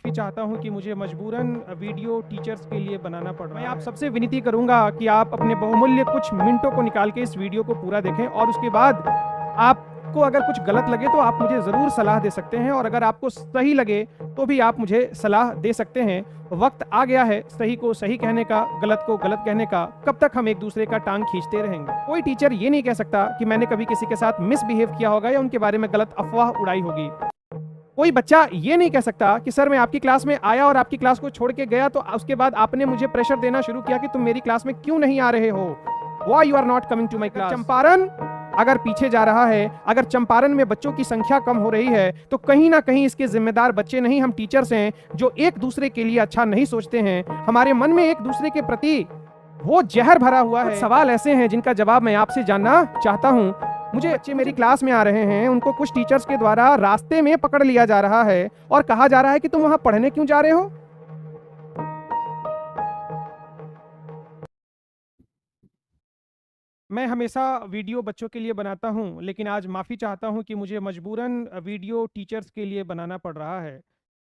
माफ़ी चाहता हूं कि मुझे मजबूरन वीडियो टीचर्स के लिए बनाना पड़ रहा है। मैं आप सबसे विनती करूंगा कि आप अपने बहुमूल्य कुछ मिनटों को निकाल के इस वीडियो को पूरा देखें और उसके बाद आपको अगर कुछ गलत लगे तो आप मुझे ज़रूर सलाह दे सकते हैं, और अगर आपको सही लगे तो भी आप मुझे सलाह दे सकते हैं। वक्त आ गया है सही को सही कहने का, गलत को गलत कहने का। कब तक हम एक दूसरे का टांग खींचते रहेंगे? कोई टीचर ये नहीं कह सकता कि मैंने कभी किसी के साथ मिसबिहेव किया होगा या उनके बारे में गलत अफवाह उड़ाई होगी। कोई बच्चा ये नहीं कह सकता कि सर मैं आपकी क्लास में आया और आपकी क्लास को छोड़ के गया तो उसके बाद आपने मुझे प्रेशर देना शुरू किया कि तुम मेरी क्लास में क्यों नहीं आ रहे हो, why you are not coming to my class. Champaran अगर पीछे जा रहा है, अगर चंपारण में बच्चों की संख्या कम हो रही है, तो कहीं ना कहीं इसके जिम्मेदार बच्चे नहीं, हम टीचर्स हैं जो एक दूसरे के लिए अच्छा नहीं सोचते हैं। हमारे मन में एक दूसरे के प्रति वो जहर भरा हुआ है। सवाल ऐसे हैं जिनका जवाब मैं आपसे जानना चाहता हूं। मुझे बच्चे मेरी क्लास में आ रहे हैं, उनको कुछ टीचर्स के द्वारा रास्ते में पकड़ लिया जा रहा है और कहा जा रहा है कि तुम वहां पढ़ने क्यों जा रहे हो। मैं हमेशा वीडियो बच्चों के लिए बनाता हूं, लेकिन आज माफ़ी चाहता हूं कि मुझे मजबूरन वीडियो टीचर्स के लिए बनाना पड़ रहा है।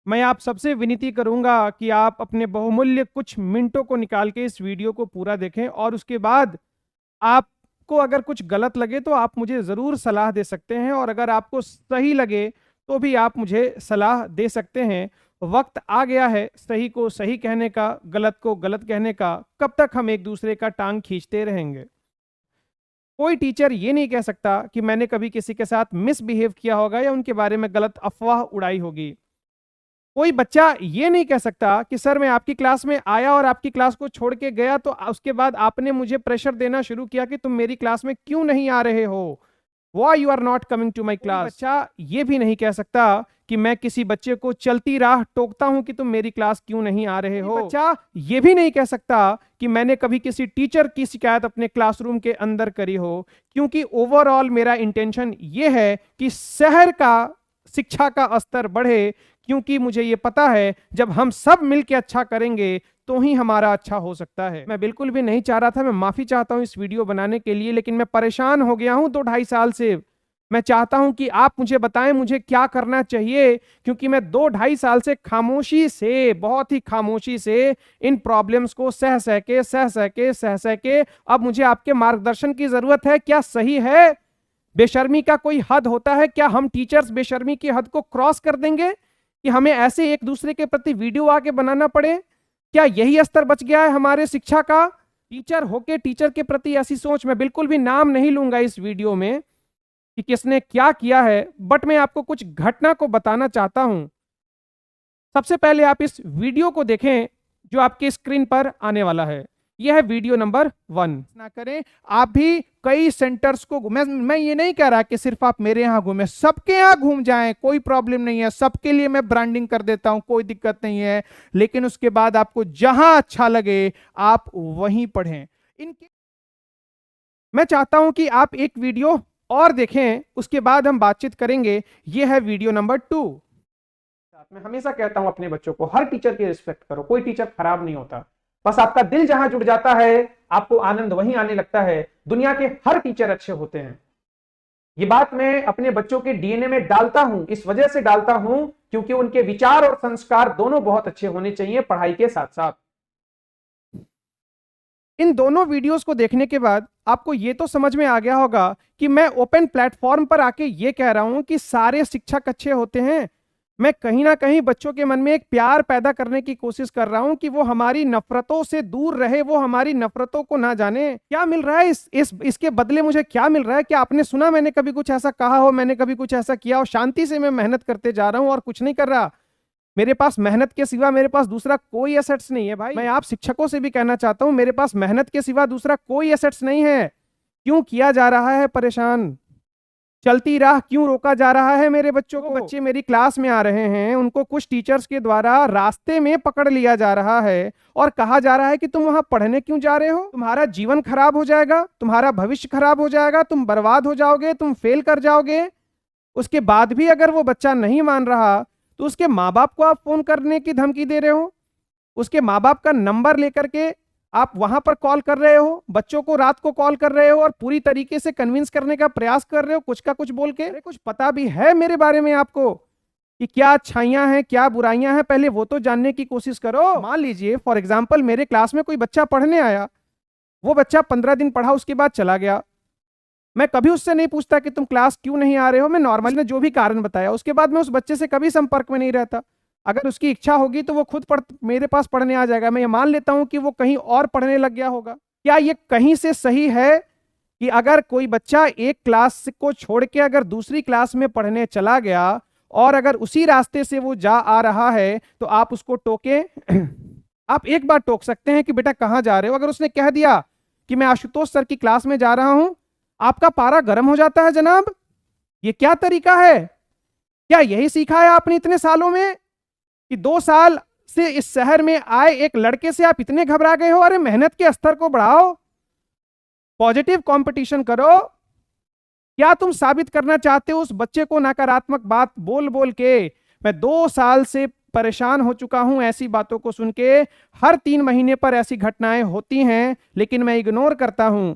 मैं आप सबसे विनती करूंगा कि आप अपने बहुमूल्य कुछ मिनटों को निकाल के इस वीडियो को पूरा देखें और उसके बाद आपको अगर कुछ गलत लगे तो आप मुझे ज़रूर सलाह दे सकते हैं, और अगर आपको सही लगे तो भी आप मुझे सलाह दे सकते हैं। वक्त आ गया है सही को सही कहने का, गलत को गलत कहने का। कब तक हम एक दूसरे का टांग खींचते रहेंगे? कोई टीचर ये नहीं कह सकता कि मैंने कभी किसी के साथ मिसबिहेव किया होगा या उनके बारे में गलत अफवाह उड़ाई होगी। कोई बच्चा ये नहीं कह सकता कि सर मैं आपकी क्लास में आया और आपकी क्लास को छोड़ के गया तो उसके बाद आपने मुझे प्रेशर देना शुरू किया कि तुम मेरी क्लास में क्यों नहीं आ रहे हो, why you are not coming to my class. बच्चा ये भी नहीं कह सकता कि मैं किसी बच्चे को चलती राह टोकता हूं कि तुम मेरी क्लास क्यों नहीं आ रहे हो। बच्चा ये भी नहीं कह सकता कि मैंने कभी किसी टीचर की शिकायत अपने क्लासरूम के अंदर करी हो, क्योंकि ओवरऑल मेरा इंटेंशन ये है कि शहर का शिक्षा का स्तर बढ़े, क्योंकि मुझे ये पता है जब हम सब मिलकर अच्छा करेंगे तो ही हमारा अच्छा हो सकता है। मैं बिल्कुल भी नहीं चाह रहा था, मैं माफी चाहता हूं इस वीडियो बनाने के लिए, लेकिन मैं परेशान हो गया हूं 2-2.5 साल से। मैं चाहता हूं कि आप मुझे बताएं मुझे क्या करना चाहिए, क्योंकि मैं 2-2.5 साल से खामोशी से, बहुत ही खामोशी से इन प्रॉब्लम्स को सह सह के अब मुझे आपके मार्गदर्शन की जरूरत है। क्या सही है? बेशर्मी का कोई हद होता है? क्या हम टीचर्स बेशर्मी की हद को क्रॉस कर देंगे कि हमें ऐसे एक दूसरे के प्रति वीडियो आके बनाना पड़े? क्या यही स्तर बच गया है हमारे शिक्षा का? टीचर होके टीचर के प्रति ऐसी सोच। मैं बिल्कुल भी नाम नहीं लूंगा इस वीडियो में कि किसने क्या किया है, बट मैं आपको कुछ घटना को बताना चाहता हूं। सबसे पहले आप इस वीडियो को देखें जो आपके स्क्रीन पर आने वाला है। यह है वीडियो नंबर 1। ना करें आप भी कई सेंटर्स को मैं ये नहीं कह रहा कि सिर्फ आप मेरे यहाँ घूमें, सबके यहाँ घूम जाएं, कोई प्रॉब्लम नहीं है। सबके लिए मैं ब्रांडिंग कर देता हूं, कोई दिक्कत नहीं है। लेकिन उसके बाद आपको जहां अच्छा लगे आप वहीं पढ़ें। इनके मैं चाहता हूं कि आप एक वीडियो और देखें, उसके बाद हम बातचीत करेंगे। यह है वीडियो नंबर 2। मैं हमेशा कहता हूं अपने बच्चों को, हर टीचर की रिस्पेक्ट करो, कोई टीचर खराब नहीं होता। बस आपका दिल जहां जुड़ जाता है आपको आनंद वहीं आने लगता है। दुनिया के हर टीचर अच्छे होते हैं। ये बात मैं अपने बच्चों के डीएनए में डालता हूं, इस वजह से डालता हूं क्योंकि उनके विचार और संस्कार दोनों बहुत अच्छे होने चाहिए पढ़ाई के साथ साथ। इन दोनों वीडियोस को देखने के बाद आपको ये तो समझ में आ गया होगा कि मैं ओपन प्लेटफॉर्म पर आके ये कह रहा हूं कि सारे शिक्षक अच्छे होते हैं। मैं कहीं ना कहीं बच्चों के मन में एक प्यार पैदा करने की कोशिश कर रहा हूं कि वो हमारी नफरतों से दूर रहे, वो हमारी नफरतों को ना जाने। क्या मिल रहा है इसके बदले मुझे क्या मिल रहा है? क्या आपने सुना मैंने कभी कुछ ऐसा कहा हो, मैंने कभी कुछ ऐसा किया हो? शांति से मैं मेहनत करते जा रहा हूं और कुछ नहीं कर रहा। मेरे पास मेहनत के सिवा मेरे पास दूसरा कोई एसेट्स नहीं है भाई। मैं आप शिक्षकों से भी कहना चाहता हूं, मेरे पास मेहनत के सिवा दूसरा कोई एसेट्स नहीं है। क्यों किया जा रहा है परेशान? चलती राह क्यों रोका जा रहा है मेरे बच्चों को? बच्चे मेरी क्लास में आ रहे हैं, उनको कुछ टीचर्स के द्वारा रास्ते में पकड़ लिया जा रहा है और कहा जा रहा है कि तुम वहां पढ़ने क्यों जा रहे हो, तुम्हारा जीवन खराब हो जाएगा, तुम्हारा भविष्य खराब हो जाएगा, तुम बर्बाद हो जाओगे, तुम फेल कर जाओगे। उसके बाद भी अगर वो बच्चा नहीं मान रहा तो उसके माँ बाप को आप फोन करने की धमकी दे रहे हो, उसके माँ बाप का नंबर लेकर के आप वहां पर कॉल कर रहे हो, बच्चों को रात को कॉल कर रहे हो और पूरी तरीके से कन्विंस करने का प्रयास कर रहे हो कुछ का कुछ बोल के। अरे कुछ पता भी है मेरे बारे में आपको कि क्या अच्छाइयां हैं क्या बुराइयां हैं, पहले वो तो जानने की कोशिश करो। मान लीजिए फॉर एग्जाम्पल मेरे क्लास में कोई बच्चा पढ़ने आया, वो बच्चा 15 दिन पढ़ा, उसके बाद चला गया। मैं कभी उससे नहीं पूछता कि तुम क्लास क्यों नहीं आ रहे हो, मैं नॉर्मली ने जो भी कारण बताया, उसके बाद मैं उस बच्चे से कभी संपर्क में नहीं रहता। अगर उसकी इच्छा होगी तो वो खुद मेरे पास पढ़ने आ जाएगा। मैं ये मान लेता हूं कि वो कहीं और पढ़ने लग गया होगा। क्या ये कहीं से सही है कि अगर कोई बच्चा एक क्लास को छोड़ के अगर दूसरी क्लास में पढ़ने चला गया और अगर उसी रास्ते से वो जा आ रहा है तो आप उसको टोके? आप एक बार टोक सकते हैं कि बेटा कहाँ जा रहे हो। अगर उसने कह दिया कि मैं आशुतोष सर की क्लास में जा रहा हूं, आपका पारा गर्म हो जाता है जनाब। ये क्या तरीका है? क्या यही सीखा है आपने इतने सालों में कि 2 साल से इस शहर में आए एक लड़के से आप इतने घबरा गए हो? अरे मेहनत के स्तर को बढ़ाओ, पॉजिटिव कंपटीशन करो। क्या तुम साबित करना चाहते हो उस बच्चे को नकारात्मक बात बोल बोल के? मैं 2 साल से परेशान हो चुका हूं ऐसी बातों को सुन के। हर 3 महीने पर ऐसी घटनाएं होती हैं लेकिन मैं इग्नोर करता हूं।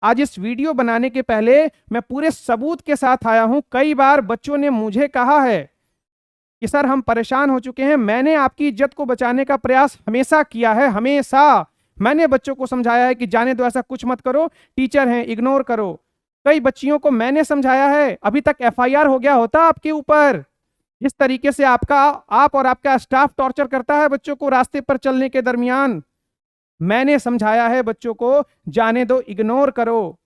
आज इस वीडियो बनाने के पहले मैं पूरे सबूत के साथ आया हूं। कई बार बच्चों ने मुझे कहा है कि सर हम परेशान हो चुके हैं। मैंने आपकी इज्जत को बचाने का प्रयास हमेशा किया है, हमेशा। मैंने बच्चों को समझाया है कि जाने दो, ऐसा कुछ मत करो, टीचर हैं, इग्नोर करो। कई बच्चियों को मैंने समझाया है। अभी तक एफआईआर हो गया होता आपके ऊपर। जिस तरीके से आप और आपका स्टाफ टॉर्चर करता है बच्चों को रास्ते पर चलने के दरमियान। मैंने समझाया है बच्चों को, जाने दो, इग्नोर करो।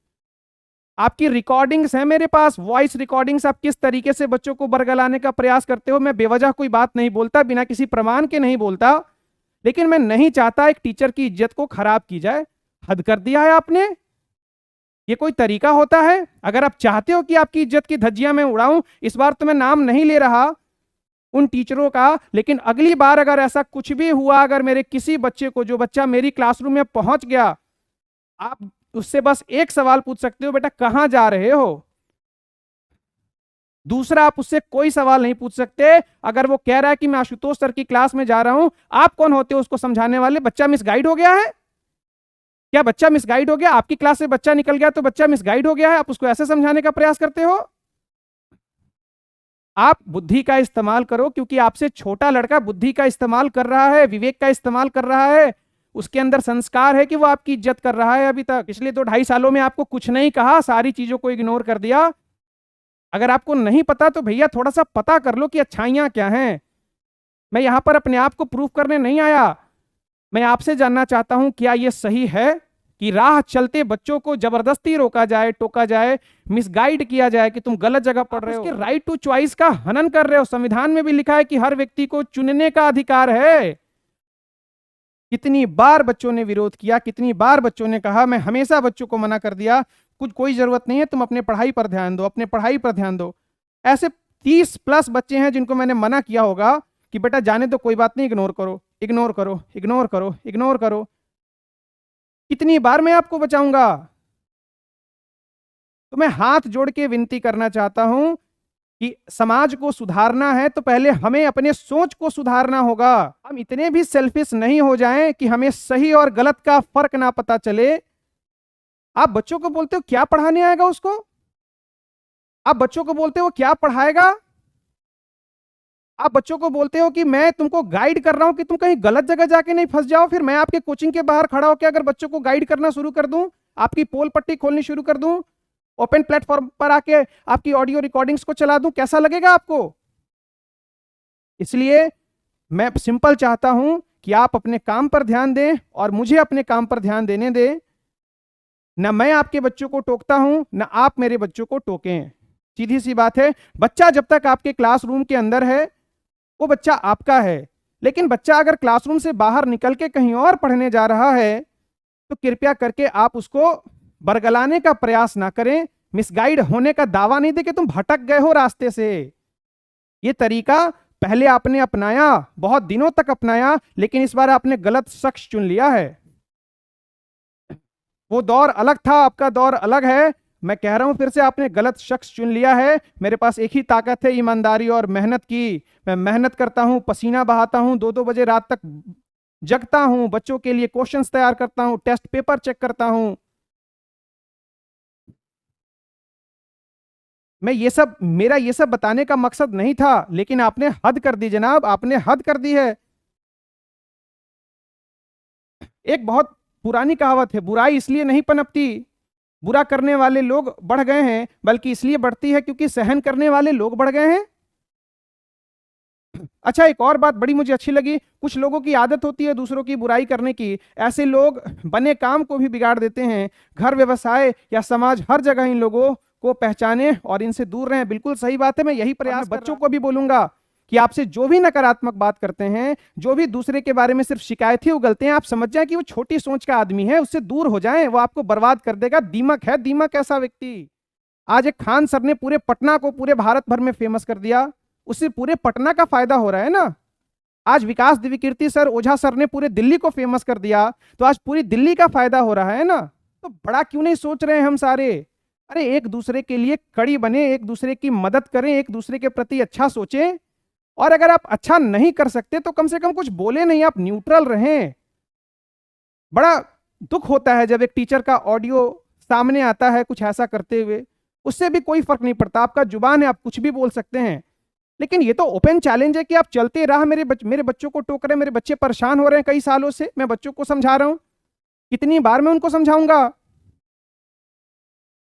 आपकी रिकॉर्डिंग्स हैं मेरे पास, वॉइस रिकॉर्डिंग्स। आप किस तरीके से बच्चों को बरगलाने का प्रयास करते हो। मैं बेवजह कोई बात नहीं बोलता, बिना किसी प्रमाण के नहीं बोलता, लेकिन मैं नहीं चाहता एक टीचर की इज्जत को खराब की जाए। हद कर दिया है आपने। ये कोई तरीका होता है? अगर आप चाहते हो कि आपकी इज्जत की धज्जियां मैं उड़ाऊं, इस बार तो मैं नाम नहीं ले रहा उन टीचरों का, लेकिन अगली बार अगर ऐसा कुछ भी हुआ, अगर मेरे किसी बच्चे को, जो बच्चा मेरी क्लासरूम में पहुंच गया, आप उससे बस एक सवाल पूछ सकते हो, बेटा कहां जा रहे हो। दूसरा, आप उससे कोई सवाल नहीं पूछ सकते। अगर वो कह रहा है कि मैं आशुतोष सर की क्लास में जा रहा हूं, आप कौन होते हो उसको समझाने वाले? बच्चा मिसगाइड हो गया है क्या? बच्चा मिसगाइड हो गया? आपकी क्लास से बच्चा निकल गया तो बच्चा मिसगाइड हो गया है, आप उसको ऐसे समझाने का प्रयास करते हो? आप बुद्धि का इस्तेमाल करो, क्योंकि आपसे छोटा लड़का बुद्धि का इस्तेमाल कर रहा है, विवेक का इस्तेमाल कर रहा है। उसके अंदर संस्कार है कि वो आपकी इज्जत कर रहा है। अभी तक पिछले 2-2.5 सालों में आपको कुछ नहीं कहा, सारी चीजों को इग्नोर कर दिया। अगर आपको नहीं पता तो भैया थोड़ा सा पता कर लो कि अच्छाइयां क्या हैं। मैं यहां पर अपने आप को प्रूफ करने नहीं आया। मैं आपसे जानना चाहता हूं, क्या यह सही है कि राह चलते बच्चों को जबरदस्ती रोका जाए, टोका जाए, मिसगाइड किया जाए कि तुम गलत जगह पढ़ रहे हो? उसके राइट टू चॉइस का हनन कर रहे हो। संविधान में भी लिखा है कि हर व्यक्ति को चुनने का अधिकार है। कितनी बार बच्चों ने विरोध किया, कितनी बार बच्चों ने कहा। मैं हमेशा बच्चों को मना कर दिया, कोई जरूरत नहीं है, तुम अपने पढ़ाई पर ध्यान दो, अपने पढ़ाई पर ध्यान दो। ऐसे 30+ बच्चे हैं जिनको मैंने मना किया होगा कि बेटा जाने दो, कोई बात नहीं, इग्नोर करो, इग्नोर करो, इग्नोर करो, इग्नोर करो। कितनी बार मैं आपको बचाऊंगा? तो मैं हाथ जोड़ के विनती करना चाहता हूं कि समाज को सुधारना है तो पहले हमें अपने सोच को सुधारना होगा। हम इतने भी सेल्फिश नहीं हो जाएं कि हमें सही और गलत का फर्क ना पता चले। आप बच्चों को बोलते हो क्या पढ़ाने आएगा उसको? आप बच्चों को बोलते हो क्या पढ़ाएगा? आप बच्चों को बोलते हो कि मैं तुमको गाइड कर रहा हूं कि तुम कहीं गलत जगह जाके नहीं फंस जाओ। फिर मैं आपके कोचिंग के बाहर खड़ा होकर अगर बच्चों को गाइड करना शुरू कर दूं, आपकी पोल पट्टी खोलनी शुरू कर दूं, ओपन प्लेटफॉर्म पर आके आपकी ऑडियो रिकॉर्डिंग्स को चला दूं, कैसा लगेगा आपको? इसलिए मैं सिंपल चाहता हूं कि आप अपने काम पर ध्यान दें और मुझे अपने काम पर ध्यान देने दें। ना मैं आपके बच्चों को टोकता हूं, ना आप मेरे बच्चों को टोकें। सीधी सी बात है। बच्चा जब तक आपके क्लासरूम के अंदर है वो बच्चा आपका है, लेकिन बच्चा अगर क्लासरूम से बाहर निकल के कहीं और पढ़ने जा रहा है तो कृपया करके आप उसको बरगलाने का प्रयास ना करें, मिसगाइड होने का दावा नहीं दे कि तुम भटक गए हो रास्ते से। ये तरीका पहले आपने अपनाया, बहुत दिनों तक अपनाया, लेकिन इस बार आपने गलत शख्स चुन लिया है। वो दौर अलग था, आपका दौर अलग है। मैं कह रहा हूं फिर से, आपने गलत शख्स चुन लिया है। मेरे पास एक ही ताकत है, ईमानदारी और मेहनत की। मैं मेहनत करता हूं, पसीना बहाता हूं, 2-2 बजे रात तक जगता हूं, बच्चों के लिए क्वेश्चंस तैयार करता हूं, टेस्ट पेपर चेक करता हूं। मेरा ये सब बताने का मकसद नहीं था, लेकिन आपने हद कर दी जनाब, आपने हद कर दी है। एक बहुत पुरानी कहावत है, बुराई इसलिए नहीं पनपती, बुरा करने वाले लोग बढ़ गए हैं, बल्कि इसलिए बढ़ती है क्योंकि सहन करने वाले लोग बढ़ गए हैं। अच्छा, एक और बात बड़ी मुझे अच्छी लगी, कुछ लोगों की आदत होती है दूसरों की बुराई करने की। ऐसे लोग बने काम को भी बिगाड़ देते हैं। घर, व्यवसाय या समाज, हर जगह इन लोगों को पहचाने और इनसे दूर रहें। बिल्कुल सही बात है। मैं यही प्रयास बच्चों को भी बोलूंगा कि आपसे जो भी नकारात्मक बात करते हैं, जो भी दूसरे के बारे में सिर्फ शिकायत ही उगलते हैं, आप समझ जाएं कि वो छोटी सोच का आदमी है, उससे दूर हो जाएं, वो आपको बर्बाद कर देगा। दीमक है, दीमक ऐसा व्यक्ति। आज एक खान सर ने पूरे पटना को पूरे भारत भर में फेमस कर दिया, उससे पूरे पटना का फायदा हो रहा है ना। आज विकास द्विवेदी सर, ओझा सर ने पूरे दिल्ली को फेमस कर दिया, तो आज पूरी दिल्ली का फायदा हो रहा है ना। तो बड़ा क्यों नहीं सोच रहे हैं हम सारे? अरे एक दूसरे के लिए कड़ी बने, एक दूसरे की मदद करें, एक दूसरे के प्रति अच्छा सोचें। और अगर आप अच्छा नहीं कर सकते तो कम से कम कुछ बोले नहीं, आप न्यूट्रल रहें। बड़ा दुख होता है जब एक टीचर का ऑडियो सामने आता है कुछ ऐसा करते हुए, उससे भी कोई फर्क नहीं पड़ता, आपका जुबान है, आप कुछ भी बोल सकते हैं। लेकिन ये तो ओपन चैलेंज है कि आप चलते राह मेरे बच्चों को टोक रहे हैं, मेरे बच्चे परेशान हो रहे हैं कई सालों से, मैं बच्चों को समझा रहा हूं, कितनी बार मैं उनको समझाऊंगा?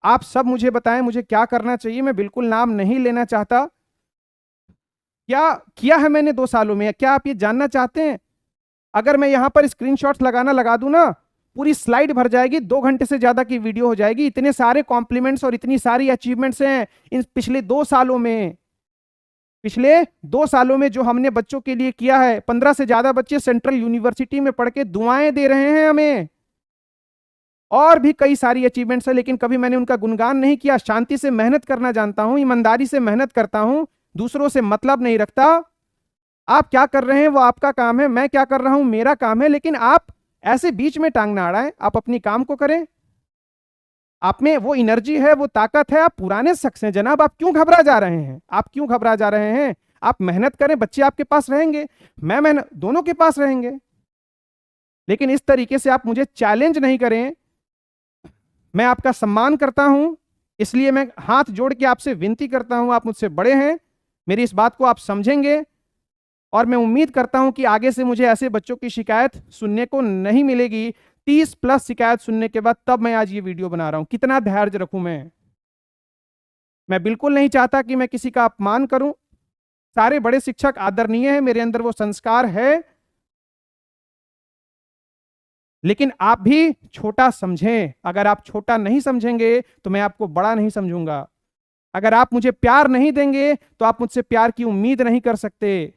आप सब मुझे बताएं मुझे क्या करना चाहिए। मैं बिल्कुल नाम नहीं लेना चाहता। क्या किया है मैंने 2 सालों में, क्या आप ये जानना चाहते हैं? अगर मैं यहां पर स्क्रीनशॉट्स लगा दूं ना, पूरी स्लाइड भर जाएगी, 2 घंटे से ज्यादा की वीडियो हो जाएगी। इतने सारे कॉम्प्लीमेंट्स और इतनी सारी अचीवमेंट्स हैं इन पिछले 2 सालों में। पिछले 2 सालों में जो हमने बच्चों के लिए किया है, 15 से ज्यादा बच्चे सेंट्रल यूनिवर्सिटी में पढ़ के दुआएं दे रहे हैं हमें। और भी कई सारी अचीवमेंट्स है, लेकिन कभी मैंने उनका गुणगान नहीं किया। शांति से मेहनत करना जानता हूं, ईमानदारी से मेहनत करता हूं, दूसरों से मतलब नहीं रखता। आप क्या कर रहे हैं वो आपका काम है, मैं क्या कर रहा हूं मेरा काम है, लेकिन आप ऐसे बीच में टांग ना अड़ाएं, आप अपनी काम को करें। आप में वो एनर्जी है, वो ताकत है, आप पुराने शख्स हैं जनाब, आप क्यों घबरा जा रहे हैं? आप क्यों घबरा जा रहे हैं? आप मेहनत करें, बच्चे आपके पास रहेंगे, मैं मेहनत, दोनों के पास रहेंगे। लेकिन इस तरीके से आप मुझे चैलेंज नहीं करें। मैं आपका सम्मान करता हूं, इसलिए मैं हाथ जोड़ के आपसे विनती करता हूं, आप मुझसे बड़े हैं, मेरी इस बात को आप समझेंगे। और मैं उम्मीद करता हूं कि आगे से मुझे ऐसे बच्चों की शिकायत सुनने को नहीं मिलेगी। 30+ शिकायत सुनने के बाद तब मैं आज ये वीडियो बना रहा हूं। कितना धैर्य रखूं मैं बिल्कुल नहीं चाहता कि मैं किसी का अपमान करूं। सारे बड़े शिक्षक आदरणीय हैं, मेरे अंदर वो संस्कार है, लेकिन आप भी छोटा समझें। अगर आप छोटा नहीं समझेंगे तो मैं आपको बड़ा नहीं समझूंगा। अगर आप मुझे प्यार नहीं देंगे तो आप मुझसे प्यार की उम्मीद नहीं कर सकते।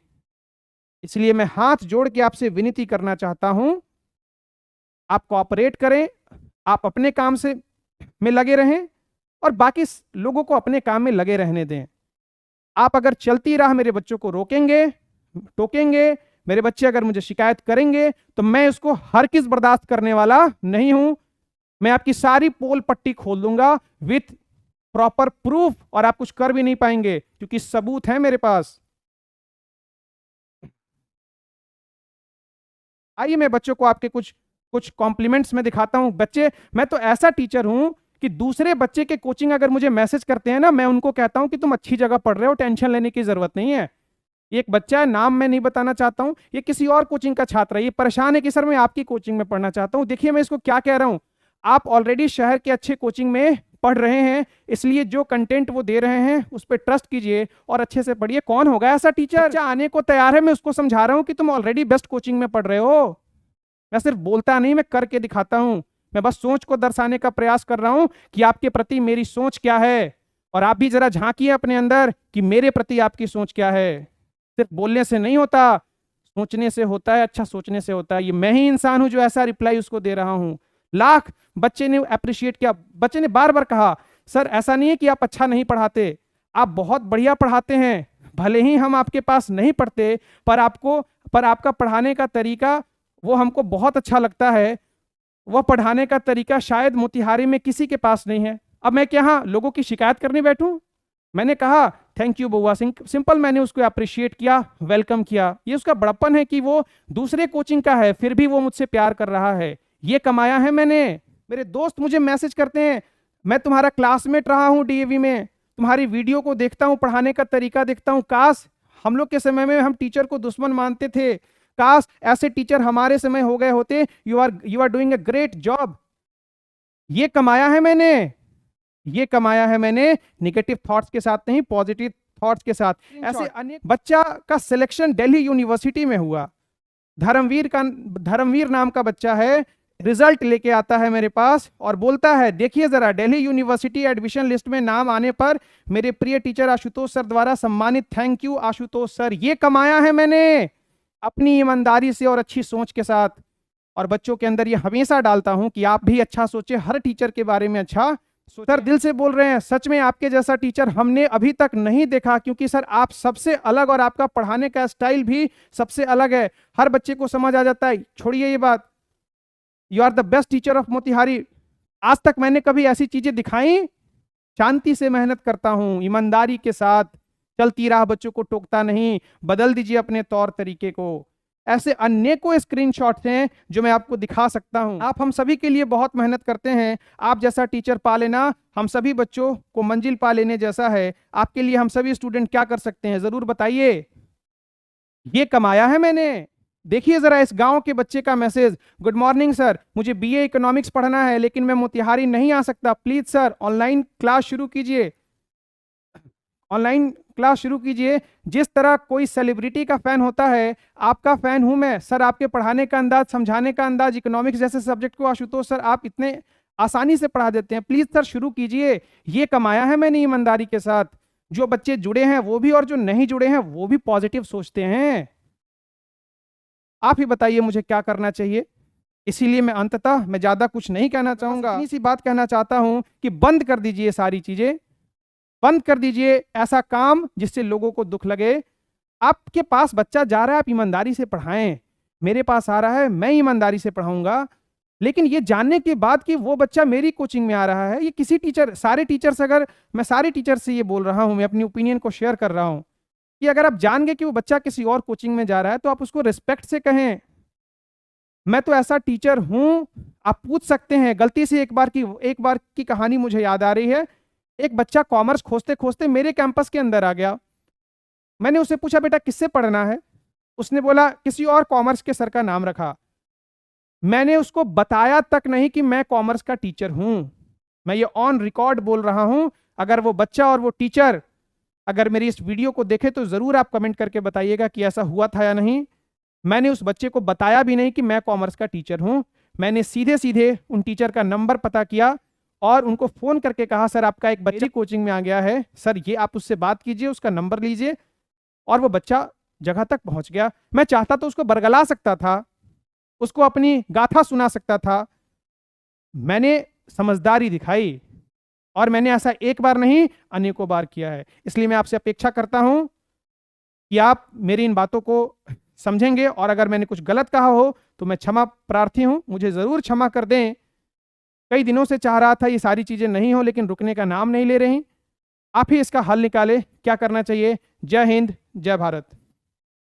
इसलिए मैं हाथ जोड़ के आपसे विनती करना चाहता हूं, आप कोऑपरेट करें, आप अपने काम से में लगे रहें और बाकी लोगों को अपने काम में लगे रहने दें। आप अगर चलती राह मेरे बच्चों को रोकेंगे, टोकेंगे, मेरे बच्चे अगर मुझे शिकायत करेंगे, तो मैं उसको हरगिज़ बर्दाश्त करने वाला नहीं हूं। मैं आपकी सारी पोल पट्टी खोल दूंगा विथ प्रॉपर प्रूफ, और आप कुछ कर भी नहीं पाएंगे क्योंकि सबूत है मेरे पास। आइए मैं बच्चों को आपके कुछ कुछ कॉम्प्लीमेंट्स में दिखाता हूं। बच्चे, मैं तो ऐसा टीचर हूं कि दूसरे बच्चे के कोचिंग अगर मुझे मैसेज करते हैं ना, मैं उनको कहता हूं कि तुम अच्छी जगह पढ़ रहे हो, टेंशन लेने की जरूरत नहीं है। एक बच्चा है, नाम मैं नहीं बताना चाहता हूं, ये किसी और कोचिंग का छात्र है, ये परेशान है कि सर मैं आपकी कोचिंग में पढ़ना चाहता हूं। देखिए मैं इसको क्या कह रहा हूं, आप ऑलरेडी शहर के अच्छे कोचिंग में पढ़ रहे हैं, इसलिए जो कंटेंट वो दे रहे हैं उस पर ट्रस्ट कीजिए और अच्छे से पढ़िए। कौन होगा ऐसा टीचर? बच्चा आने को तैयार है, मैं उसको समझा रहा हूं कि तुम ऑलरेडी बेस्ट कोचिंग में पढ़ रहे हो। मैं सिर्फ बोलता नहीं, मैं करके दिखाता हूं। मैं बस सोच को दर्शाने का प्रयास कर रहा हूं कि आपके प्रति मेरी सोच क्या है, और आप भी जरा झांकिए अपने अंदर कि मेरे प्रति आपकी सोच क्या है। सिर्फ बोलने से नहीं होता, सोचने से होता है, अच्छा सोचने से होता है। ये मैं ही इंसान हूं जो ऐसा रिप्लाई उसको दे रहा हूं। लाख बच्चे ने अप्रिशिएट किया, बच्चे ने बार बार कहा सर ऐसा नहीं है कि आप अच्छा नहीं पढ़ाते, आप बहुत बढ़िया पढ़ाते हैं, भले ही हम आपके पास नहीं पढ़ते, पर आपका पढ़ाने का तरीका वो हमको बहुत अच्छा लगता है। वह पढ़ाने का तरीका शायद मोतिहारी में किसी के पास नहीं है। अब मैं क्या लोगों की शिकायत करने बैठूं? मैंने कहा थैंक यू बउआ, सिंपल मैंने उसको अप्रिशिएट किया, वेलकम किया। ये उसका बड़प्पन है कि वो दूसरे कोचिंग का है फिर भी वो मुझसे प्यार कर रहा है। ये कमाया है मैंने। मेरे दोस्त मुझे मैसेज करते हैं, मैं तुम्हारा क्लासमेट रहा हूं डीएवी में, तुम्हारी वीडियो को देखता हूँ, पढ़ाने का तरीका देखता हूँ, काश हम लोग के समय में हम टीचर को दुश्मन मानते थे, काश ऐसे टीचर हमारे समय हो गए होते। You are doing a great job. ये कमाया है मैंने, ये कमाया है मैंने नेगेटिव थॉट्स के साथ नहीं, पॉजिटिव थॉट्स के साथ। ऐसे अनेक बच्चा का सिलेक्शन दिल्ली यूनिवर्सिटी में हुआ, धर्मवीर नाम का बच्चा है, रिजल्ट लेके आता है मेरे पास और बोलता है, देखिए जरा दिल्ली यूनिवर्सिटी एडमिशन लिस्ट में नाम आने पर मेरे प्रिय टीचर आशुतोष सर द्वारा सम्मानित, थैंक यू आशुतोष सर। ये कमाया है मैंने अपनी ईमानदारी से और अच्छी सोच के साथ। और बच्चों के अंदर ये हमेशा डालता हूं कि आप भी अच्छा सोचे, हर टीचर के बारे में अच्छा। सर दिल से बोल रहे हैं, सच में आपके जैसा टीचर हमने अभी तक नहीं देखा, क्योंकि सर आप सबसे अलग और आपका पढ़ाने का स्टाइल भी सबसे अलग है, हर बच्चे को समझ आ जाता है। छोड़िए ये बात, you are the best teacher of Motihari. आज तक मैंने कभी ऐसी चीजें दिखाई? शांति से मेहनत करता हूं, ईमानदारी के साथ, चलती राह बच्चों को टोकता नहीं, बदल दीजिए अपने तौर तरीके को। ऐसे अनेकों स्क्रीनशॉट्स हैं जो मैं आपको दिखा सकता हूं। आप हम सभी के लिए बहुत मेहनत करते हैं, आप जैसा टीचर पा लेना हम सभी बच्चों को मंजिल पा लेने जैसा है। आपके लिए हम सभी स्टूडेंट क्या कर सकते हैं, जरूर बताइए। ये कमाया है मैंने। देखिए जरा इस गांव के बच्चे का मैसेज, गुड मॉर्निंग सर, मुझे बीए इकोनॉमिक्स पढ़ना है लेकिन मैं मोतिहारी नहीं आ सकता, प्लीज सर ऑनलाइन क्लास शुरू कीजिए, ऑनलाइन क्लास शुरू कीजिए। जिस तरह कोई सेलिब्रिटी का फैन होता है, आपका फैन हूं मैं सर, आपके पढ़ाने का अंदाज, समझाने का अंदाज, इकोनॉमिक्स जैसे सब्जेक्ट को आशुतोष सर आप इतने आसानी से पढ़ा देते हैं, प्लीज सर शुरू कीजिए। ये कमाया है मैंने ईमानदारी के साथ। जो बच्चे जुड़े हैं वो भी और जो नहीं जुड़े हैं वो भी पॉजिटिव सोचते हैं। आप ही बताइए मुझे क्या करना चाहिए। इसीलिए मैं अंततः मैं ज्यादा कुछ नहीं कहना चाहूंगा, इतनी सी बात कहना चाहता हूं कि बंद कर दीजिए सारी चीजें, बंद कर दीजिए ऐसा काम जिससे लोगों को दुख लगे। आपके पास बच्चा जा रहा है, आप ईमानदारी से पढ़ाएं। मेरे पास आ रहा है, मैं ईमानदारी से पढ़ाऊंगा, लेकिन ये जानने के बाद कि वो बच्चा मेरी कोचिंग में आ रहा है, ये किसी टीचर, सारे टीचर्स, अगर मैं सारे टीचर से ये बोल रहा हूं, मैं अपनी ओपिनियन को शेयर कर रहा हूं कि अगर आप जान गए कि वो बच्चा किसी और कोचिंग में जा रहा है तो आप उसको रिस्पेक्ट से कहें, मैं तो ऐसा टीचर हूं। आप पूछ सकते हैं, गलती से एक बार की कहानी मुझे याद आ रही है। एक बच्चा कॉमर्स खोजते खोजते मेरे कैंपस के अंदर आ गया। मैंने उससे पूछा, बेटा किससे पढ़ना है? उसने बोला किसी और कॉमर्स के सर का नाम रखा। मैंने उसको बताया तक नहीं कि मैं कॉमर्स का टीचर हूं। मैं ये ऑन रिकॉर्ड बोल रहा हूं। अगर वो बच्चा और वो टीचर अगर मेरी इस वीडियो को देखे तो जरूर आप कमेंट करके बताइएगा कि ऐसा हुआ था या नहीं। मैंने उस बच्चे को बताया भी नहीं कि मैं कॉमर्स का टीचर हूं। मैंने सीधे सीधे उन टीचर का नंबर पता किया और उनको फोन करके कहा, सर आपका एक बच्चा कोचिंग में आ गया है, सर ये आप उससे बात कीजिए, उसका नंबर लीजिए। और वो बच्चा जगह तक पहुंच गया। मैं चाहता तो उसको बरगला सकता था, उसको अपनी गाथा सुना सकता था। मैंने समझदारी दिखाई और मैंने ऐसा एक बार नहीं अनेकों बार किया है। इसलिए मैं आपसे अपेक्षा करता हूं कि आप मेरी इन बातों को समझेंगे और अगर मैंने कुछ गलत कहा हो तो मैं क्षमा प्रार्थी हूं, मुझे जरूर क्षमा कर दें। कई दिनों से चाह रहा था ये सारी चीजें नहीं हो, लेकिन रुकने का नाम नहीं ले रही। आप ही इसका हल निकालें, क्या करना चाहिए। जय हिंद, जय भारत।